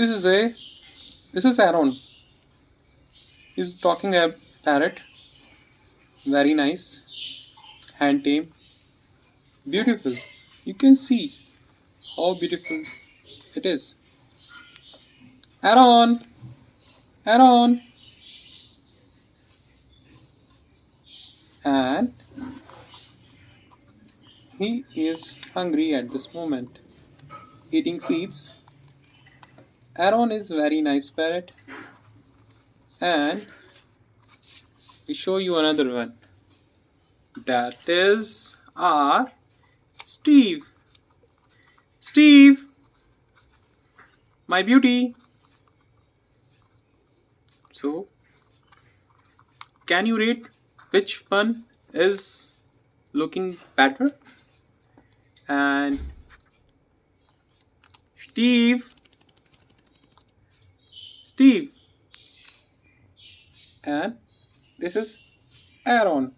This is a this is Aaron. He's talking a parrot. Very nice, hand tame, beautiful. You can see how beautiful it is. Aaron, Aaron, and he is hungry at this moment, eating seeds. Aaron is very nice parrot, and we show you another one. That is our Steve. Steve, my beauty. So, can you rate which one is looking better? And Steve, Steve, and this is Aaron.